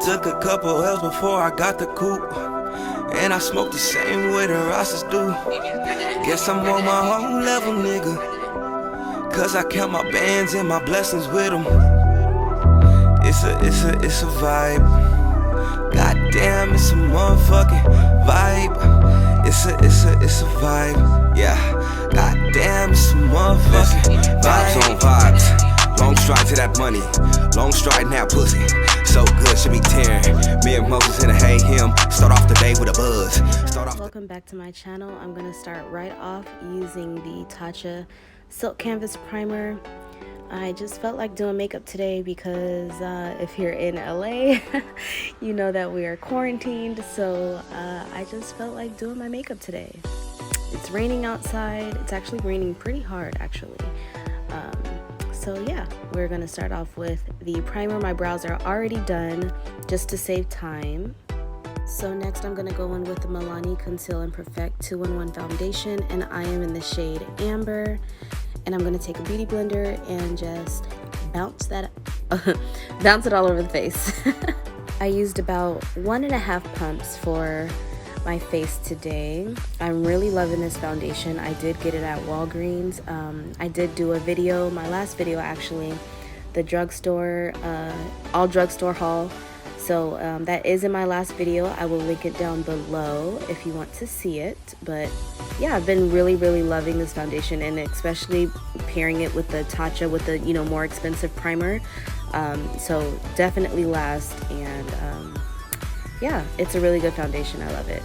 took a couple L's before I got the coupe. And I smoke the same way the Rostas do. Guess I'm on my own level, nigga. Cause I count my bands and my blessings with them. It's a vibe. Goddamn, it's a motherfucking vibe. It's a vibe. Yeah. Goddamn, it's a motherfucking vibes on vibes. Long stride to that money. Long stride now pussy. So good, should be tearing. Me and Moses in a hey him. Start off the day with a buzz. Welcome back to my channel. I'm gonna start right off using the Tatcha Silk Canvas Primer. I just felt like doing makeup today because if you're in LA, you know that we are quarantined. So I just felt like doing my makeup today. It's raining outside. It's actually raining pretty hard, actually. So yeah, we're gonna start off with the primer. My brows are already done just to save time. So next I'm gonna go in with the Milani Conceal and Perfect 2-in-1 foundation, and I am in the shade Amber. And I'm gonna take a beauty blender and just bounce it all over the face. I used about 1.5 pumps for my face today. I'm really loving this foundation. I did get it at Walgreens. I did do a video, my last video actually, the drugstore, all drugstore haul. So that is in my last video. I will link it down below if you want to see it. But yeah, I've been really loving this foundation, and especially pairing it with the Tatcha with the more expensive primer. So definitely last, and yeah, it's a really good foundation. I love it.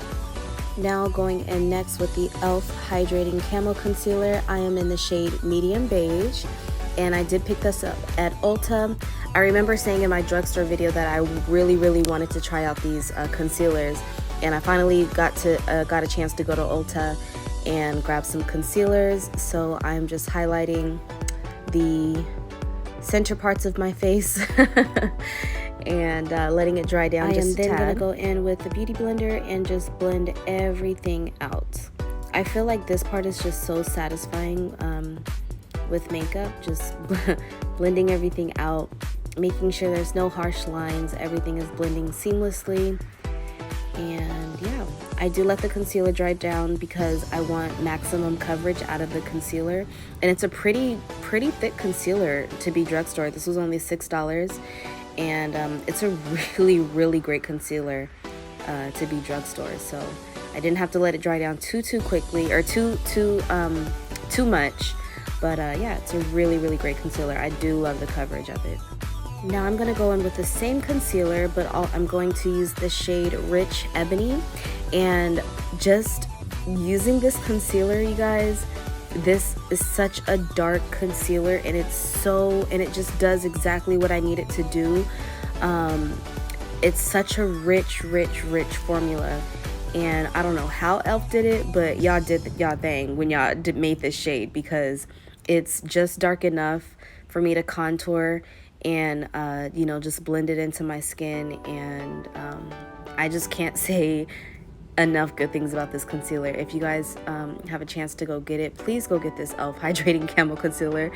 Now going in next with the e.l.f. Hydrating Camo Concealer. I am in the shade Medium Beige, and I did pick this up at Ulta. I remember saying in my drugstore video that I really wanted to try out these concealers, and I finally got a chance to go to Ulta and grab some concealers. So I'm just highlighting the center parts of my face and letting it dry down. I am then gonna go in with the beauty blender and just blend everything out. I feel like this part is just so satisfying with makeup, just blending everything out, making sure there's no harsh lines, everything is blending seamlessly. And yeah, I do let the concealer dry down because I want maximum coverage out of the concealer, and it's a pretty thick concealer to be drugstore. This was only $6, and it's a really great concealer to be drugstore. So I didn't have to let it dry down too quickly or too much. But yeah, it's a really great concealer. I do love the coverage of it. Now I'm going to go in with the same concealer, but I'm going to use the shade Rich Ebony. And just using this concealer, you guys, this is such a dark concealer, and it just does exactly what I need it to do. It's such a rich formula. And I don't know how e.l.f. did it, but y'all did y'all thing when y'all made this shade, because it's just dark enough for me to contour and just blend it into my skin. And I just can't say enough good things about this concealer. If you guys have a chance to go get it, please go get this e.l.f. Hydrating Camo Concealer.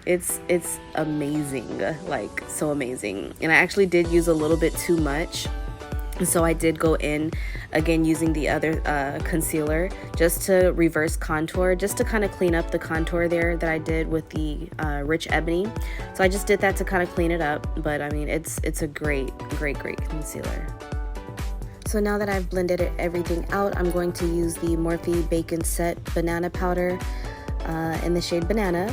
It's amazing, like so amazing. And I actually did use a little bit too much. So I did go in again using the other concealer just to reverse contour, just to kind of clean up the contour there that I did with the Rich Ebony. So I just did that to kind of clean it up. But I mean, it's a great concealer. So now that I've blended everything out, I'm going to use the Morphe Bacon Set Banana Powder in the shade Banana.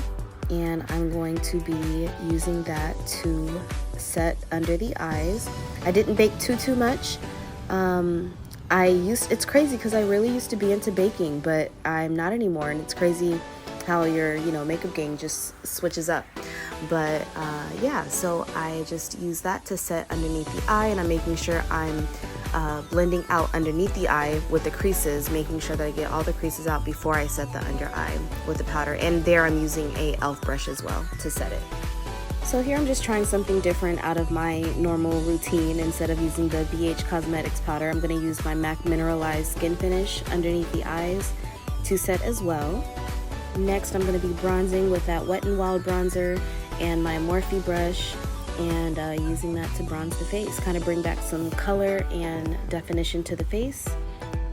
And I'm going to be using that to set under the eyes. I didn't bake too much. It's crazy because I really used to be into baking, but I'm not anymore, and it's crazy how your makeup game just switches up. But yeah, so I just use that to set underneath the eye, and I'm making sure I'm blending out underneath the eye with the creases, making sure that I get all the creases out before I set the under eye with the powder. And there I'm using a e.l.f. brush as well to set it. So here I'm just trying something different out of my normal routine. Instead of using the BH Cosmetics powder, I'm going to use my MAC Mineralized Skin Finish underneath the eyes to set as well. Next, I'm going to be bronzing with that Wet n Wild bronzer and my Morphe brush. and using that to bronze the face, kind of bring back some color and definition to the face.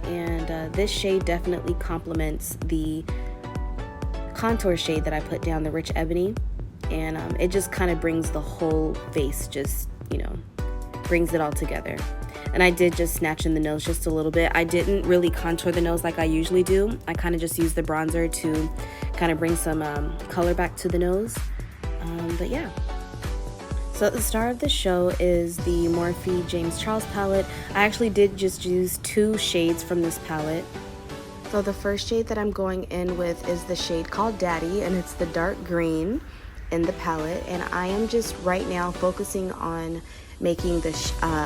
And this shade definitely complements the contour shade that I put down, the Rich Ebony, and it just kind of brings the whole face, just, you know, brings it all together. And I did just snatch in the nose just a little bit. I didn't really contour the nose like I usually do. I kind of just used the bronzer to kind of bring some color back to the nose. But yeah. So the star of the show is the Morphe James Charles palette. I actually did just use 2 shades from this palette. So the first shade that I'm going in with is the shade called Daddy, and it's the dark green in the palette. And I am just right now focusing on making the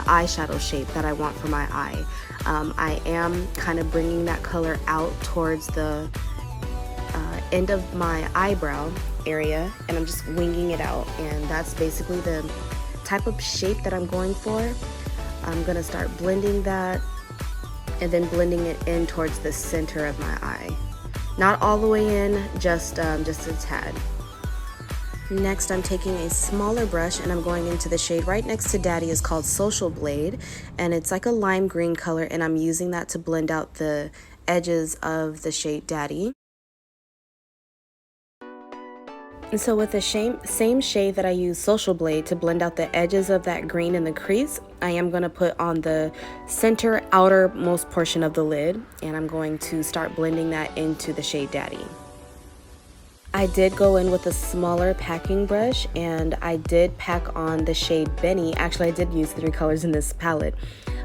eyeshadow shape that I want for my eye. I am kind of bringing that color out towards the end of my eyebrow area, and I'm just winging it out, and that's basically the type of shape that I'm going for. I'm gonna start blending that and then blending it in towards the center of my eye. Not all the way in, just a tad. Next, I'm taking a smaller brush and I'm going into the shade right next to Daddy. Is called Social Blade, and it's like a lime green color, and I'm using that to blend out the edges of the shade Daddy. And so with the same shade that I use Social Blade to blend out the edges of that green in the crease, I am going to put on the center outermost portion of the lid, and I'm going to start blending that into the shade Daddy. I did go in with a smaller packing brush, and I did pack on the shade Benny. Actually, I did use 3 colors in this palette.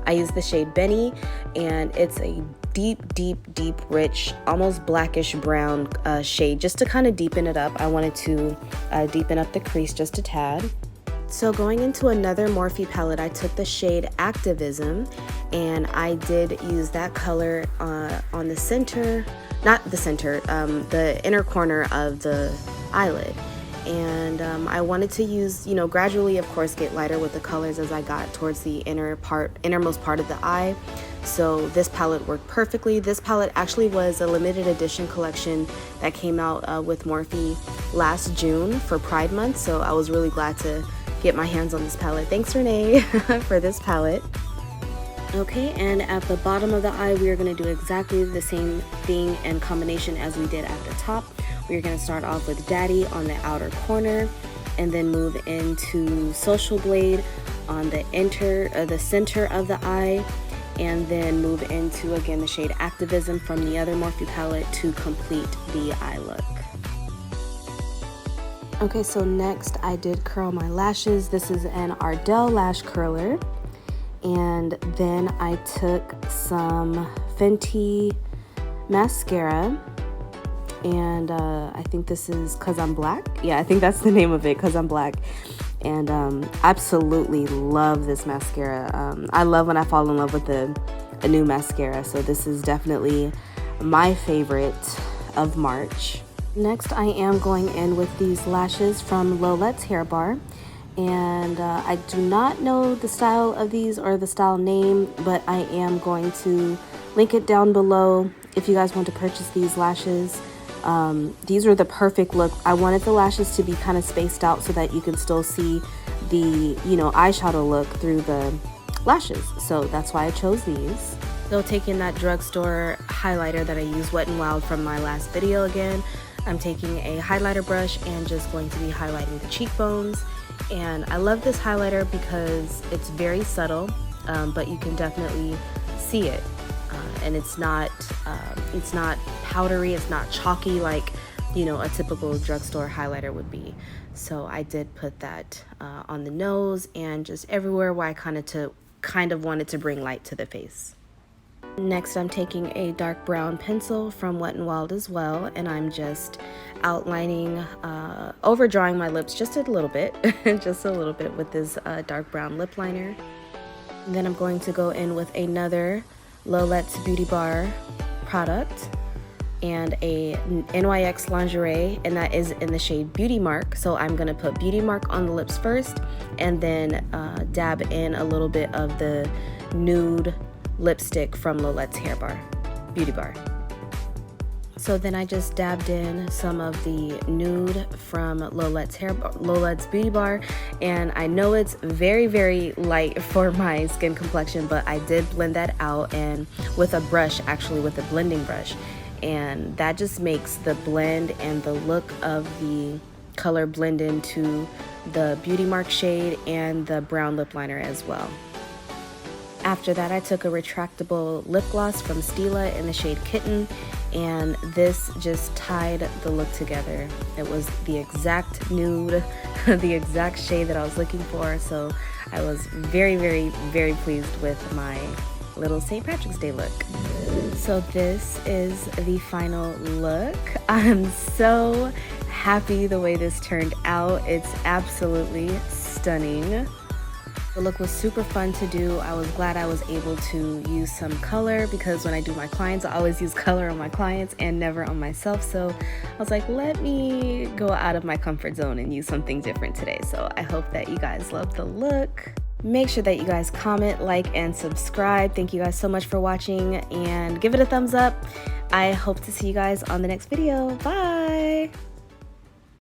I used the shade Benny, and it's a deep, rich, almost blackish brown shade, just to kind of deepen it up. I wanted to deepen up the crease just a tad. So going into another Morphe palette, I took the shade Activism, and I did use that color on the center, not the center, the inner corner of the eyelid. And I wanted to use, you know, gradually, of course, get lighter with the colors as I got towards the innermost part of the eye. So this palette worked perfectly. This palette actually was a limited edition collection that came out with Morphe last June for Pride Month. So I was really glad to get my hands on this palette. Thanks, Renee, for this palette. Okay, and at the bottom of the eye, we are going to do exactly the same thing and combination as we did at the top. We're going to start off with Daddy on the outer corner, and then move into Social Blade on the center of the eye, and then move into, again, the shade Activism from the other Morphe palette to complete the eye look. Okay, so next I did curl my lashes. This is an Ardell lash curler. And then I took some Fenty mascara, and I think this is 'Cause I'm Black. Yeah, I think that's the name of it, 'Cause I'm Black. And absolutely love this mascara. I love when I fall in love with a new mascara, so this is definitely my favorite of March. Next, I am going in with these lashes from Lolette's Hair Bar. And I do not know the style of these or the style name, but I am going to link it down below if you guys want to purchase these lashes. These are the perfect look. I wanted the lashes to be kind of spaced out so that you can still see the, you know, eyeshadow look through the lashes. So that's why I chose these. So taking that drugstore highlighter that I used, Wet n Wild, from my last video again, I'm taking a highlighter brush and just going to be highlighting the cheekbones. And I love this highlighter because it's very subtle, but you can definitely see it. And it's not powdery, it's not chalky like, you know, a typical drugstore highlighter would be. So I did put that on the nose and just everywhere where I kind of wanted to bring light to the face. Next, I'm taking a dark brown pencil from Wet n Wild as well, and I'm just outlining, overdrawing my lips just a little bit, with this dark brown lip liner. And then I'm going to go in with another Lolette's Beauty Bar product and a NYX lingerie, and that is in the shade Beauty Mark. So I'm going to put Beauty Mark on the lips first, and then dab in a little bit of the nude lipstick from Lolette's Hair Bar, Beauty Bar. So then I just dabbed in some of the nude from Lolette's Beauty Bar, and I know it's very, very light for my skin complexion, but I did blend that out and with a brush, actually with a blending brush, and that just makes the blend and the look of the color blend into the Beauty Mark shade and the brown lip liner as well. After that, I took a retractable lip gloss from Stila in the shade Kitten, and this just tied the look together. It was the exact nude, the exact shade that I was looking for, so I was very, very, very pleased with my little St. Patrick's Day look. So this is the final look. I'm so happy the way this turned out. It's absolutely stunning. The look was super fun to do. I was glad I was able to use some color, because when I do my clients, I always use color on my clients and never on myself. So I was like, let me go out of my comfort zone and use something different today. So I hope that you guys love the look. Make sure that you guys comment, like, and subscribe. Thank you guys so much for watching, and give it a thumbs up. I hope to see you guys on the next video. Bye!